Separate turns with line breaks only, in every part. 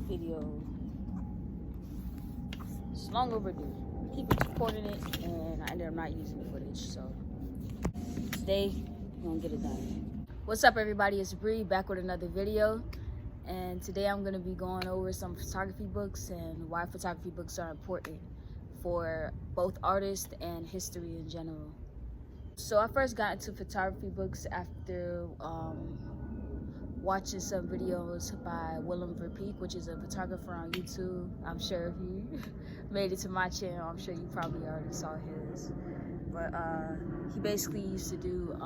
video. It's long overdue. I keep recording it and I ended up not using the footage, so today we're gonna get it done. What's up, everybody? It's Bree back with another video, and today I'm gonna be going over some photography books and why photography books are important for both artists and history in general. So I first got into photography books after watching some videos by Willem Verpeek, which is a photographer on YouTube. I'm sure if you made it to my channel, I'm sure you probably already saw his. But he basically used to do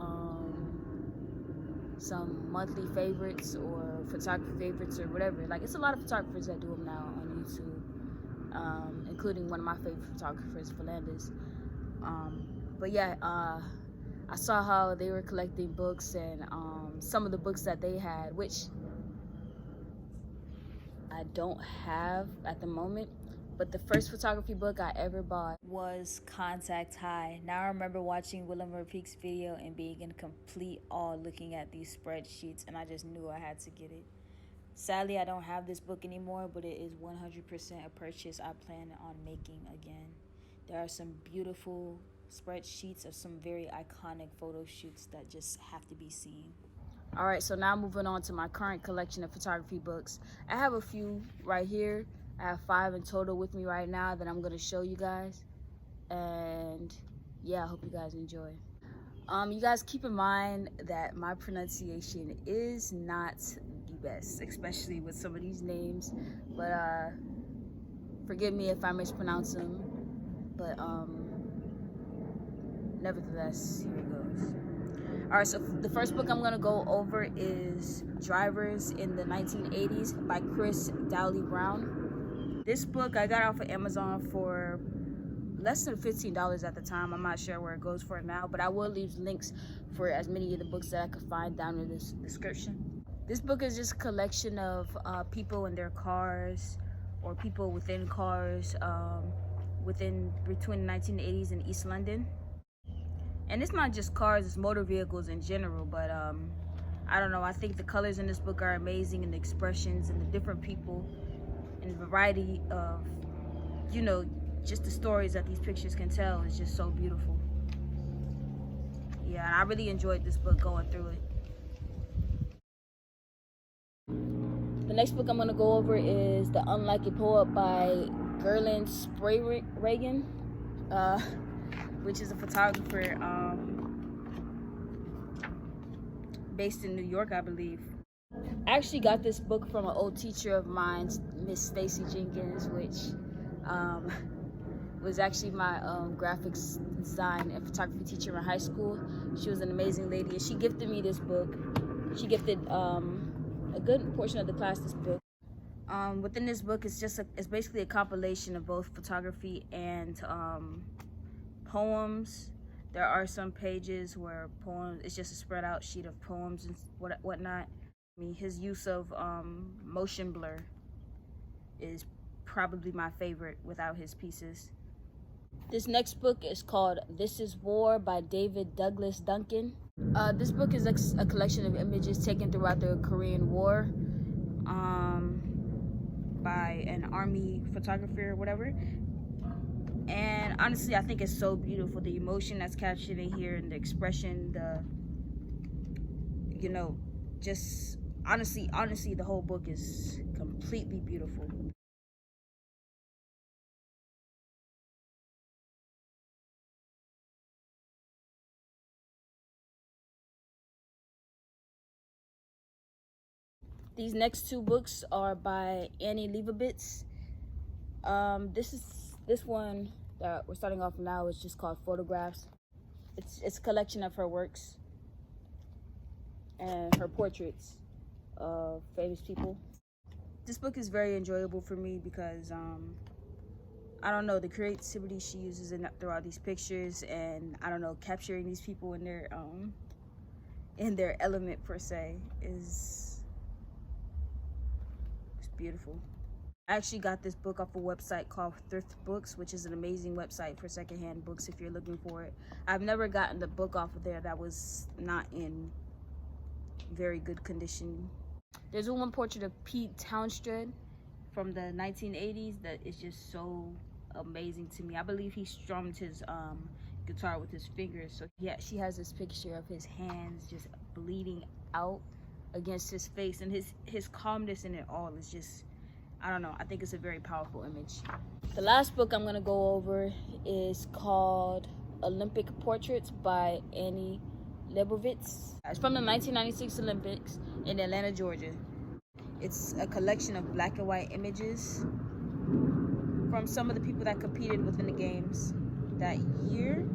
some monthly favorites or photography favorites or whatever. Like, it's a lot of photographers that do them now on YouTube, including one of my favorite photographers, Fernandez. But yeah, I saw how they were collecting books and some of the books that they had, which I don't have at the moment, but the first photography book I ever bought was Contact High. Now I remember watching Willem Verpeek's video and being in complete awe looking at these spreadsheets, and I just knew I had to get it. Sadly, I don't have this book anymore, but it is 100% a purchase I plan on making again. There are some beautiful spreadsheets of some very iconic photo shoots that just have to be seen. All right, so now moving on to my current collection of photography books. I have a few right here. I have 5 in total with me right now that I'm gonna show you guys. And yeah, I hope you guys enjoy. You guys keep in mind that my pronunciation is not the best, especially with some of these names, but forgive me if I mispronounce them, but nevertheless, here it goes. All right, so the first book I'm gonna go over is Drivers in the 1980s by Chris Dowley Brown. This book I got off of Amazon for less than $15 at the time. I'm not sure where it goes for now, but I will leave links for as many of the books that I could find down in this description. This book is just a collection of people in their cars, or people within cars, between the 1980s in East London. And it's not just cars, it's motor vehicles in general, but I don't know, I think the colors in this book are amazing, and the expressions and the different people and the variety of, you know, just the stories that these pictures can tell is just so beautiful. Yeah, I really enjoyed this book going through it. The next book I'm gonna go over is The Unlikely Poet by Gerald Sprayregan, which is a photographer based in New York, I believe. I actually got this book from an old teacher of mine, Miss Stacy Jenkins, which was actually my graphics design and photography teacher in high school. She was an amazing lady, and she gifted me this book. She gifted a good portion of the class this book. Within this book, it's basically a compilation of both photography and poems. There are some pages where poems, it's just a spread out sheet of poems and whatnot. I mean, his use of motion blur is probably my favorite without his pieces. This next book is called This Is War by David Douglas Duncan. This book is a collection of images taken throughout the Korean War by an army photographer or whatever. And honestly, I think it's so beautiful. The emotion that's captured in here and the expression, you know, just honestly, the whole book is completely beautiful. These next 2 books are by Annie Leibovitz. This one that we're starting off now is just called Photographs. It's a collection of her works and her portraits of famous people. This book is very enjoyable for me because I don't know, the creativity she uses throughout these pictures, and I don't know, capturing these people in their element per se is beautiful. I actually got this book off a website called Thrift Books, which is an amazing website for secondhand books if you're looking for it. I've never gotten the book off of there that was not in very good condition. There's one portrait of Pete Townshend, from the 1980s that is just so amazing to me. I believe he strummed his guitar with his fingers. So yeah, she has this picture of his hands just bleeding out against his face, and his calmness in it all is just, I don't know, I think it's a very powerful image. The last book I'm gonna go over is called Olympic Portraits by Annie Leibovitz. It's from the 1996 Olympics in Atlanta, Georgia. It's a collection of black and white images from some of the people that competed within the games that year.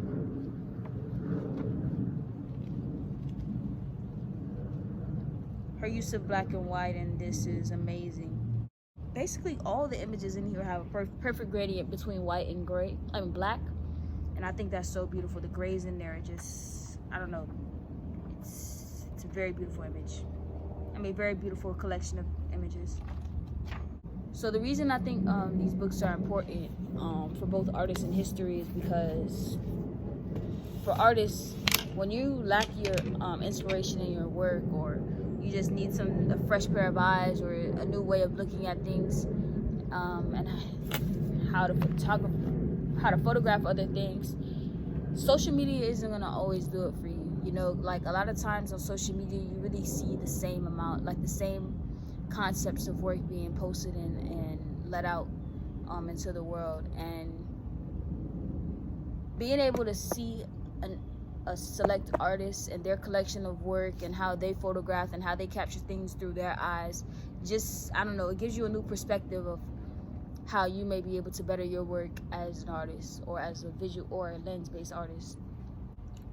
Her use of black and white in this is amazing. Basically, all the images in here have a perfect gradient between white and gray, black. And I think that's so beautiful. The grays in there are just, I don't know. It's a very beautiful image. I mean, very beautiful collection of images. So the reason I think these books are important for both artists and history is because for artists, when you lack your inspiration in your work, or you just need a fresh pair of eyes or a new way of looking at things, and how to photograph other things, social media isn't gonna always do it for you. You know, like a lot of times on social media, you really see the same amount, like the same concepts of work being posted and let out into the world. And being able to see a select artist and their collection of work and how they photograph and how they capture things through their eyes, just, I don't know, it gives you a new perspective of how you may be able to better your work as an artist, or as a visual or a lens-based artist,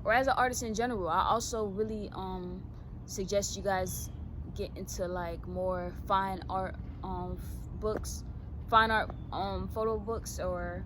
or as an artist in general. I also really suggest you guys get into like more fine art books, fine art photo books, or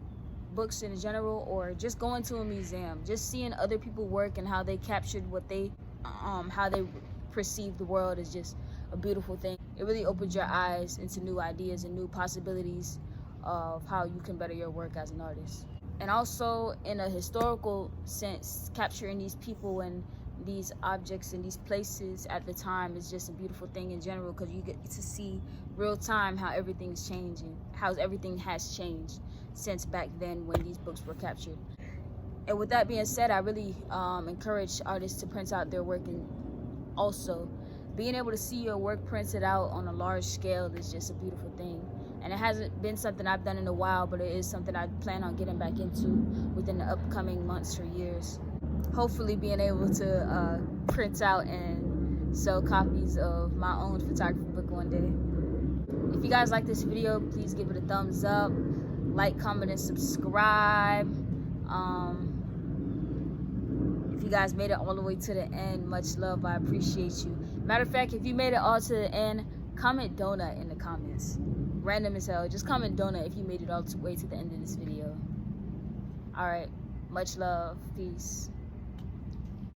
books in general, or just going to a museum, just seeing other people work and how they captured what they how they perceive the world is just a beautiful thing. It really opens your eyes into new ideas and new possibilities of how you can better your work as an artist. And also in a historical sense, capturing these people and these objects and these places at the time is just a beautiful thing in general, because you get to see real time how everything's changing, how everything has changed since back then when these books were captured. And with that being said, I really encourage artists to print out their work, and also being able to see your work printed out on a large scale is just a beautiful thing. And it hasn't been something I've done in a while, but it is something I plan on getting back into within the upcoming months or years. Hopefully being able to print out and sell copies of my own photography book one day. If you guys like this video, please give it a thumbs up, like, comment, and subscribe. If you guys made it all the way to the end, much love, I appreciate you. Matter of fact, if you made it all to the end, comment donut in the comments. Random as hell, just comment donut if you made it all the way to the end of this video. Alright, much love, peace.